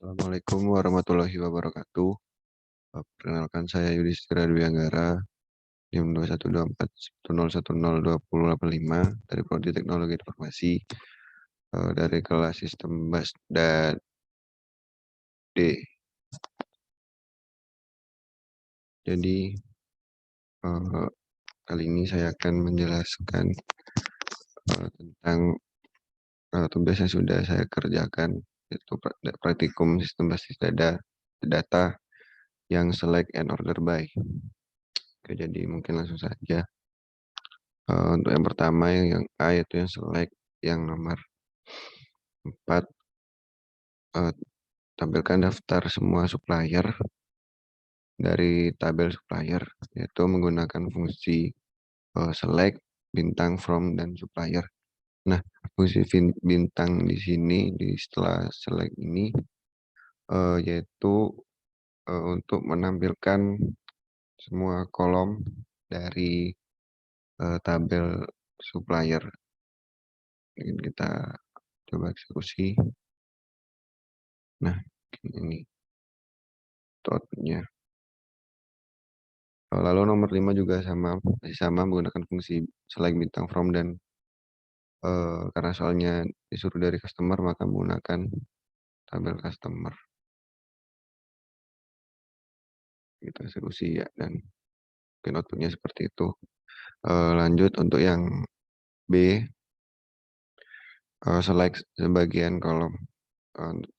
Assalamualaikum warahmatullahi wabarakatuh. Perkenalkan saya Yudhistira Dwi Anggara, NIM 212410102085 dari Prodi Teknologi Informasi dari kelas Sistem BAS dan D. Jadi kali ini saya akan menjelaskan tentang tugas yang sudah saya kerjakan, yaitu praktikum sistem basis data yang select and order by. Oke, jadi mungkin langsung saja. Untuk yang pertama yang A yaitu yang select, yang nomor 4 tampilkan daftar semua supplier dari tabel supplier, yaitu menggunakan fungsi select, bintang, from, dan supplier. Nah, fungsi bintang di sini setelah select ini yaitu untuk menampilkan semua kolom dari tabel supplier. Mungkin kita coba eksekusi. Nah, ini outputnya. Lalu nomor 5 juga masih sama menggunakan fungsi select, bintang, from, dan karena soalnya disuruh dari customer maka menggunakan tabel customer. Kita eksekusi ya, dan mungkin outputnya seperti itu. Lanjut untuk yang B, select sebagian kolom.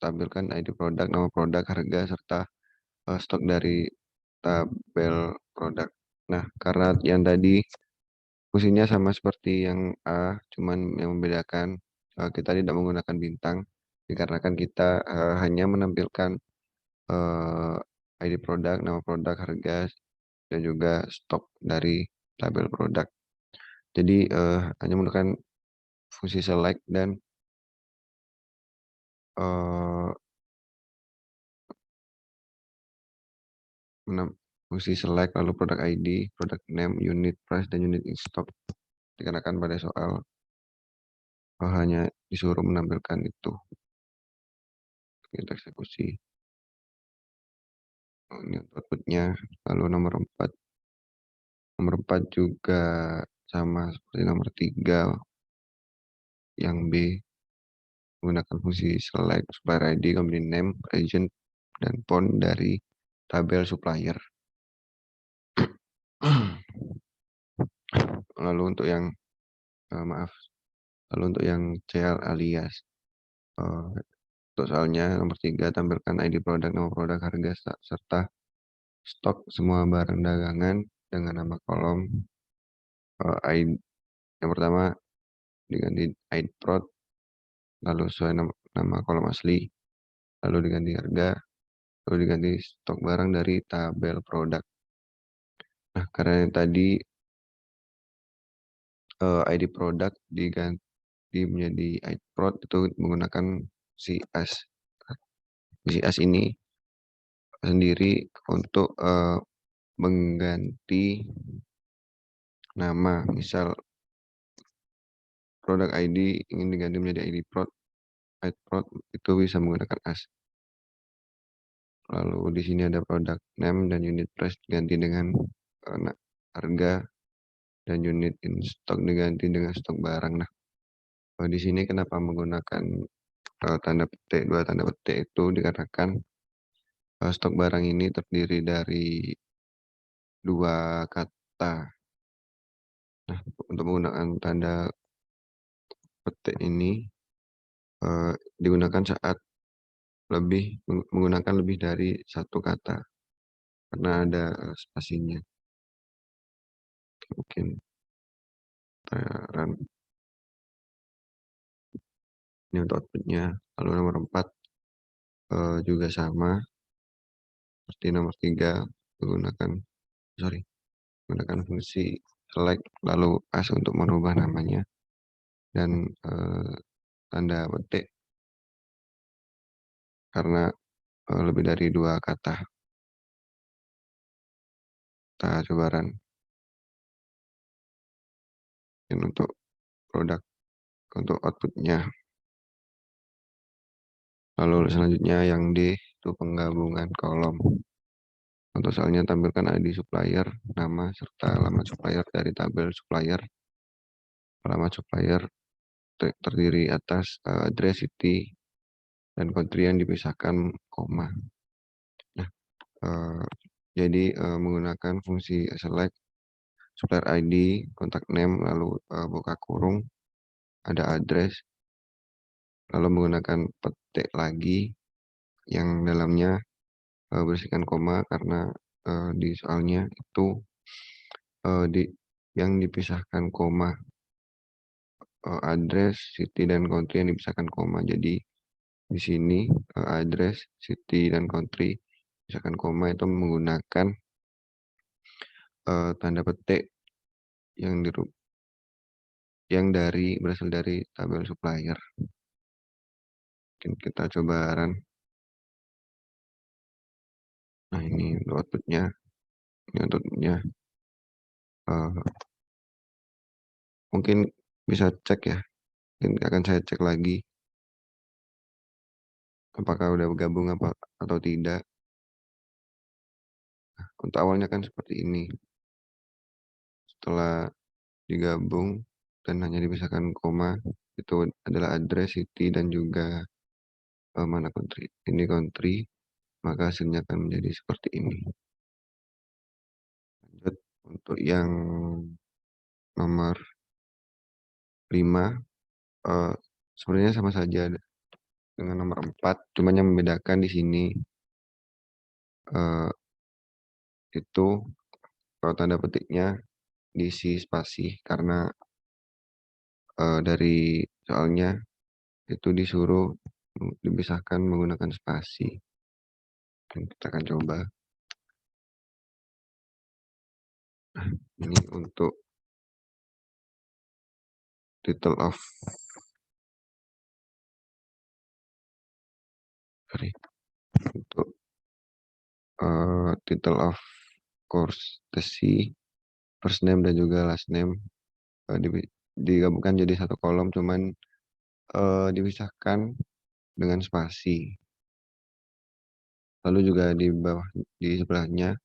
Tampilkan ID produk, nama produk, harga, serta stok dari tabel produk. Nah, karena yang tadi fungsinya sama seperti yang A, cuman yang membedakan kita tidak menggunakan bintang, dikarenakan kita hanya menampilkan ID produk, nama produk, harga, dan juga stok dari tabel produk. Jadi hanya menggunakan fungsi select dan fungsi select, lalu produk ID, produk name, unit price, dan unit in stock. Dikarenakan pada soal hanya disuruh menampilkan itu. Kita eksekusi. Ini outputnya. Lalu nomor 4. Nomor 4 juga sama seperti nomor 3 yang B, menggunakan fungsi select, supplier ID, company name, agent, dan font dari tabel supplier. Lalu untuk yang lalu untuk yang CL alias untuk soalnya nomor 3, tampilkan ID produk, nama produk, harga, serta stok semua barang dagangan dengan nama kolom ID. Yang pertama diganti ID prod, lalu sesuai nama kolom asli, lalu diganti harga, lalu diganti stok barang dari tabel produk. Nah, karena yang tadi ID produk diganti menjadi ID prod itu menggunakan si as. Si as ini sendiri untuk mengganti nama. Misal produk ID ingin diganti menjadi ID prod, itu bisa menggunakan as. Lalu di sini ada produk name dan unit price diganti dengan harga, dan unit in stock diganti dengan stok barang. Nah, di sini kenapa menggunakan tanda petik, 2 tanda petik itu dikarenakan stok barang ini terdiri dari 2 kata. Nah, untuk menggunakan tanda petik ini digunakan saat menggunakan lebih dari 1 kata karena ada spasinya. Mungkin run. Ini untuk outputnya. Lalu nomor 4 juga sama seperti nomor 3, menggunakan fungsi select lalu as untuk merubah namanya, dan tanda petik karena lebih dari 2 kata. Kita coba run. Dan untuk produk, untuk outputnya. Lalu selanjutnya yang D itu penggabungan kolom. Untuk soalnya tampilkan ID supplier, nama serta alamat supplier dari tabel supplier. Alamat supplier terdiri atas address, city, dan country yang dipisahkan koma. Nah, jadi menggunakan fungsi select supplier ID, contact name, lalu buka kurung, ada address, lalu menggunakan petik lagi yang dalamnya bersihkan koma karena di soalnya itu yang dipisahkan koma, address, city, dan country yang dipisahkan koma. Jadi di sini address, city, dan country misalkan koma itu menggunakan tanda petik yang berasal dari tabel supplier. Mungkin kita coba run. Nah, ini outputnya. Ini outputnya. Mungkin bisa cek ya. Mungkin akan saya cek lagi apakah udah bergabung atau tidak. Nah, untuk awalnya kan seperti ini. Setelah digabung dan hanya dipisahkan koma, itu adalah address, city, dan juga mana country. Ini country, maka hasilnya akan menjadi seperti ini. Lanjut untuk yang nomor 5, sebenarnya sama saja dengan nomor 4, cuma yang membedakan di sini itu kalau tanda petiknya diisi spasi karena dari soalnya itu disuruh dipisahkan menggunakan spasi. Dan kita akan coba. Nah, ini untuk title of untuk title of course tesi, first name dan juga last name digabungkan jadi satu kolom, cuman dipisahkan dengan spasi. Lalu juga di bawah, di sebelahnya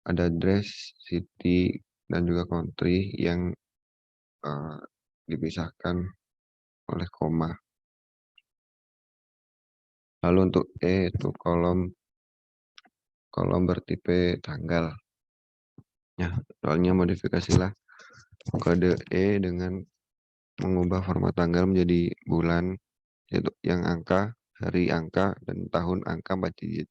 ada address, city, dan juga country yang dipisahkan oleh koma. Lalu untuk E itu kolom bertipe tanggal. Ya, soalnya modifikasilah kode E dengan mengubah format tanggal menjadi bulan, yaitu yang angka, hari angka, dan tahun angka 4 digit.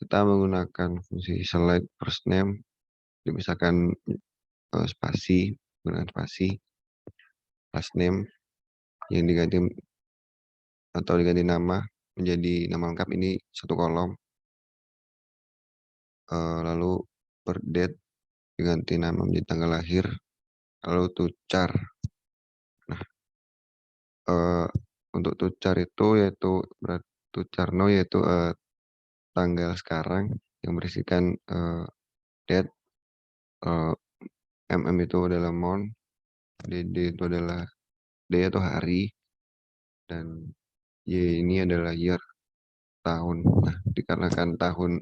Kita menggunakan fungsi select first name, dipisahkan spasi, dengan spasi, last name yang diganti atau diganti nama menjadi nama lengkap, ini satu kolom. Lalu per date diganti nama menjadi tanggal lahir, lalu tucar. Nah, untuk tucar itu yaitu tucarno yaitu tanggal sekarang yang berisikan date, itu adalah month, dd itu adalah day atau hari, dan y ini adalah year, tahun. Nah, dikarenakan tahun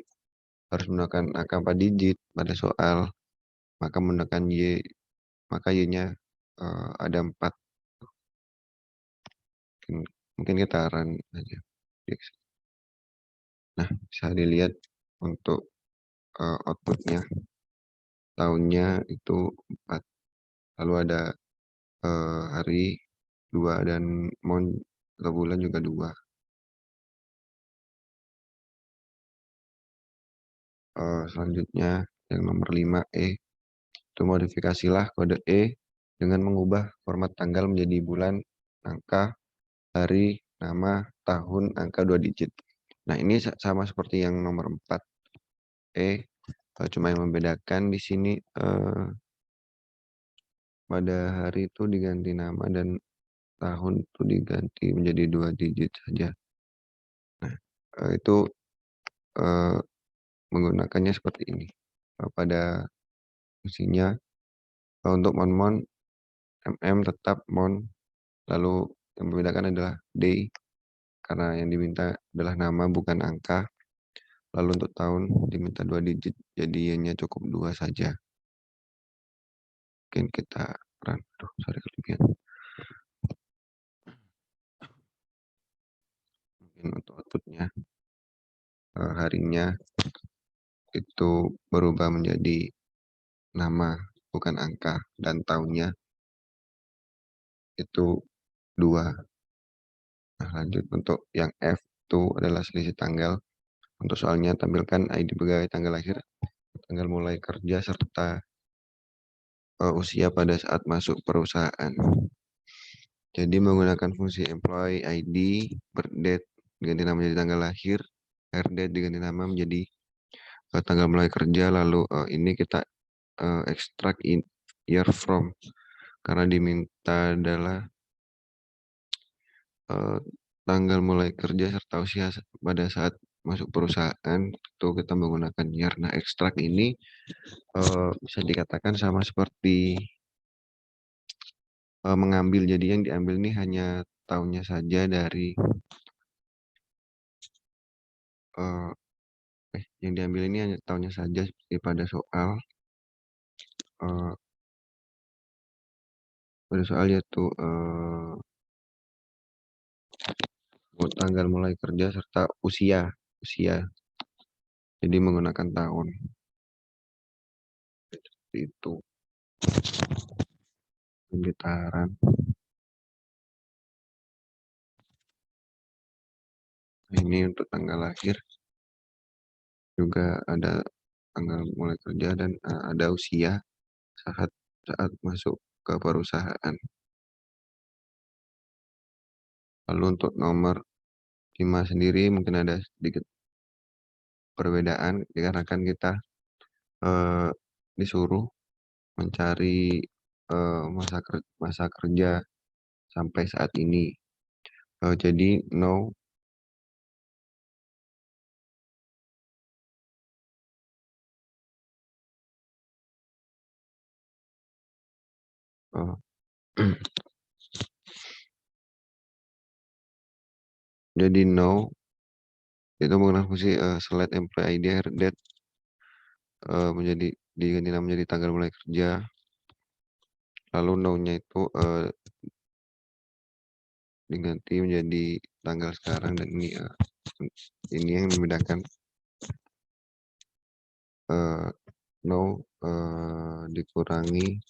harus menggunakan angka 4 digit pada soal, maka menggunakan maka y-nya ada 4. Mungkin kita run aja. Nah, bisa dilihat untuk outputnya, tahunnya itu 4, lalu ada hari 2, dan month atau bulan juga 2. Selanjutnya yang nomor 5E itu modifikasilah kode E dengan mengubah format tanggal menjadi bulan, angka, hari, nama, tahun, angka 2 digit. Nah, ini sama seperti yang nomor 4E, cuma yang membedakan di sini pada hari itu diganti nama dan tahun itu diganti menjadi 2 digit saja. Nah, itu menggunakannya seperti ini. Pada fungsinya untuk mon tetap mon, lalu yang membedakan adalah day karena yang diminta adalah nama bukan angka. Lalu untuk tahun diminta 2 digit, jadi Y-nya cukup 2 saja. Mungkin kita run. Aduh, sorry kelebihan. Mungkin untuk outputnya harinya itu berubah menjadi nama bukan angka, dan tahunnya itu 2. Nah, lanjut untuk yang F itu adalah selisih tanggal. Untuk soalnya tampilkan ID pegawai, tanggal lahir, tanggal mulai kerja, serta usia pada saat masuk perusahaan. Jadi menggunakan fungsi employee ID, birth date diganti nama menjadi tanggal lahir, hire date diganti nama menjadi tanggal mulai kerja. Lalu ini kita extract in year from, karena diminta adalah tanggal mulai kerja serta usia pada saat masuk perusahaan. Itu kita menggunakan year. Nah, extract ini bisa dikatakan sama seperti mengambil. Jadi yang diambil ini hanya tahunnya saja dari yang diambil ini hanya tahunnya saja, seperti pada soal yaitu tanggal mulai kerja serta usia. Jadi menggunakan tahun. Seperti itu pengitaran. Ini untuk tanggal lahir, juga ada tanggal mulai kerja, dan ada usia saat masuk ke perusahaan. Lalu untuk nomor 5 sendiri mungkin ada sedikit perbedaan, dikarenakan kita disuruh mencari masa kerja sampai saat ini. Jadi no jadi no itu menggunakan fungsi select employee ID hire date menjadi diganti nama menjadi tanggal mulai kerja. Lalu no-nya itu diganti menjadi tanggal sekarang, dan ini yang membedakan no dikurangi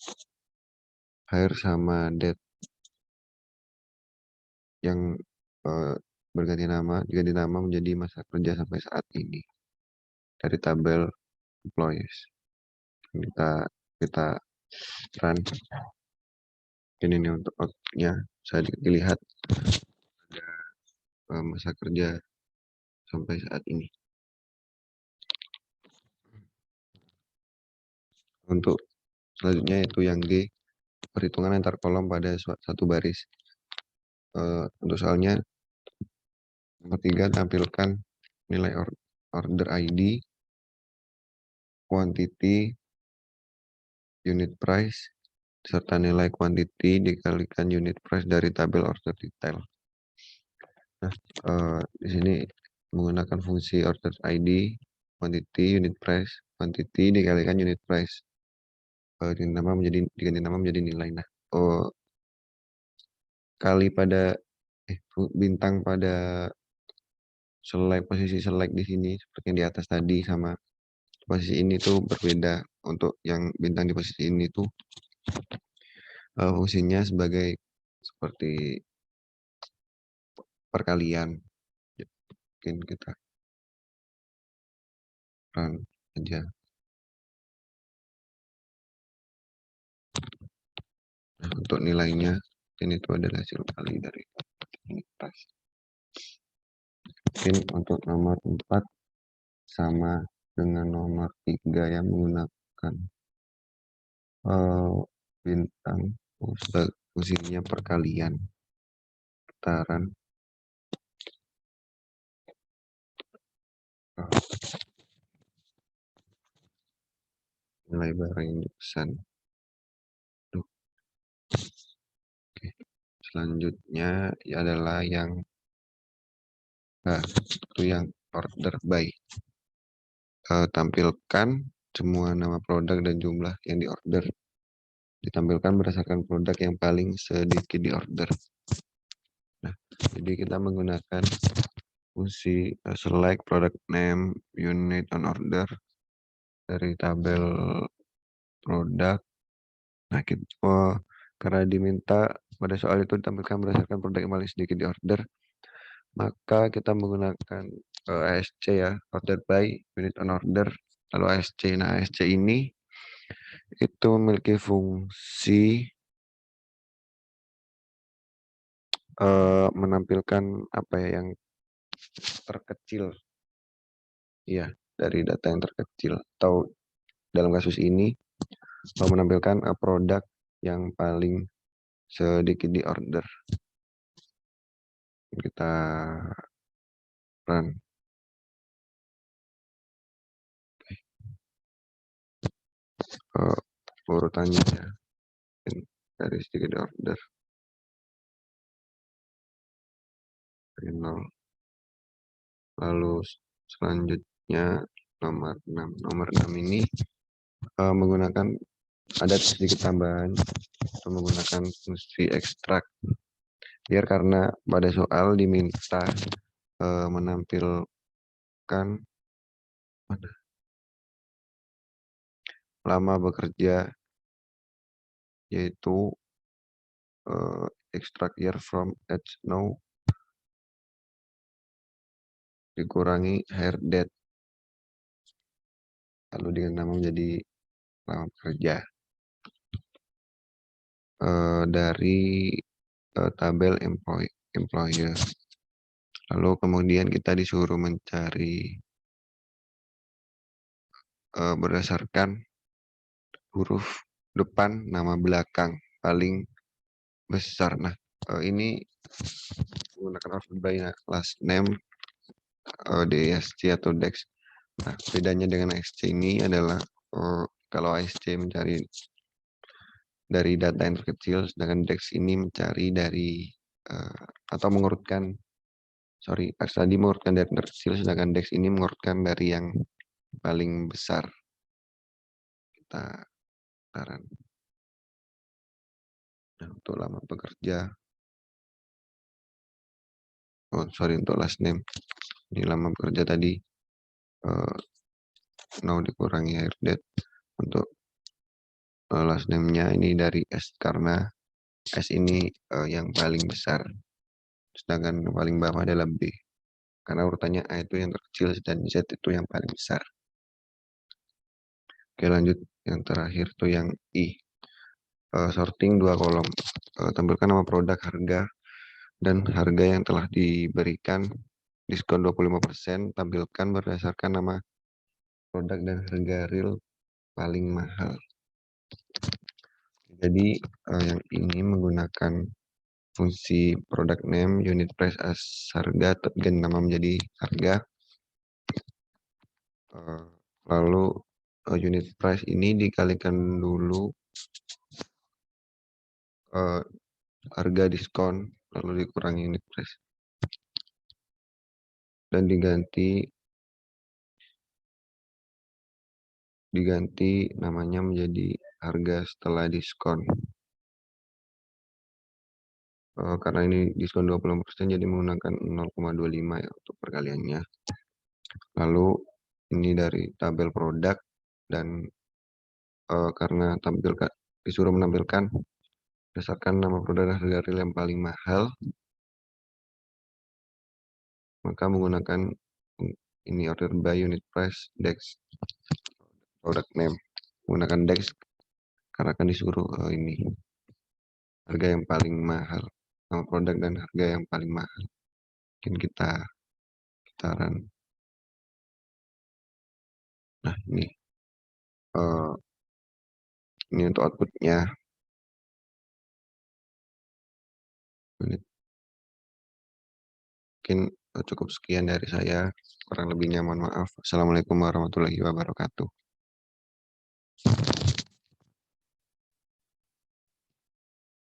hire sama date yang diganti nama menjadi masa kerja sampai saat ini dari tabel employees. Kita run. Ini untuk outputnya bisa dilihat ada masa kerja sampai saat ini. Untuk selanjutnya itu yang G, perhitungan antar kolom pada satu baris. Untuk soalnya nomor 3, tampilkan nilai order ID, quantity, unit price, serta nilai quantity dikalikan unit price dari tabel order detail. Nah, di sini menggunakan fungsi order ID, quantity, unit price, quantity dikalikan unit price. Diganti nama menjadi nilai. Nah, kali pada bintang pada posisi select di sini seperti yang di atas tadi, sama posisi ini tuh berbeda. Untuk yang bintang di posisi ini tuh fungsinya sebagai seperti perkalian. Mungkin kita run aja. Nah, untuk nilainya ini tuh adalah hasil kali dari unitas. Mungkin untuk nomor 4 sama dengan nomor 3 yang menggunakan bintang fungsinya perkalian putaran. Nilai barang yang dipesan. Oke. Selanjutnya adalah yang Nah, itu yang order by. Tampilkan semua nama produk dan jumlah yang diorder. Ditampilkan berdasarkan produk yang paling sedikit diorder. Nah, jadi kita menggunakan fungsi select product name unit on order dari tabel produk. Nah, karena diminta pada soal itu ditampilkan berdasarkan produk yang paling sedikit diorder, maka kita menggunakan ASC ya, order by unit on order, lalu ASC. Nah, ASC ini itu memiliki fungsi menampilkan apa ya, yang terkecil ya, dari data yang terkecil, atau dalam kasus ini menampilkan produk yang paling sedikit di order. Kita run. Urutannya ya, dari sedikit di order dari 0. Lalu selanjutnya nomor 6. Nomor 6 ini menggunakan ada sedikit tambahan untuk menggunakan fungsi ekstrak. Biar karena pada soal diminta menampilkan lama bekerja, yaitu extract year from age now dikurangi hire date, lalu dengan nama menjadi lama bekerja dari tabel employer. Lalu kemudian kita disuruh mencari berdasarkan huruf depan nama belakang paling besar. Nah, ini menggunakan order by last name di ASC atau DEX. Nah, bedanya dengan ASC ini adalah kalau ASC mencari dari data yang terkecil, sedangkan DEX ini mencari dari atau mengurutkan, tadi mengurutkan dari terkecil, sedangkan DEX ini mengurutkan dari yang paling besar. Kita taran. Nah, untuk lama bekerja, untuk last name, ini lama bekerja tadi now dikurangi hire date. Untuk last name-nya ini dari S, karena S ini yang paling besar, sedangkan yang paling bawah adalah B, karena urutannya A itu yang terkecil dan Z itu yang paling besar. Oke, lanjut yang terakhir tuh yang I. Sorting 2 kolom. Tampilkan nama produk, harga, dan harga yang telah diberikan diskon 25%, tampilkan berdasarkan nama produk dan harga real paling mahal. Jadi yang ini menggunakan fungsi product name unit price as harga, ganti nama menjadi harga. Lalu unit price ini dikalikan dulu harga diskon, lalu dikurangi unit price dan diganti namanya menjadi harga setelah diskon. Karena ini diskon 20% jadi menggunakan 0,25 ya untuk perkaliannya. Lalu ini dari tabel produk, dan karena disuruh menampilkan berdasarkan nama produk dan harga real yang paling mahal, maka menggunakan ini order by unit price DEX product name, menggunakan DEX karena akan disuruh ini harga yang paling mahal, nama produk dan harga yang paling mahal. Mungkin kita run. Nah, ini untuk outputnya. Mungkin cukup sekian dari saya, kurang lebihnya mohon maaf. Assalamualaikum warahmatullahi wabarakatuh.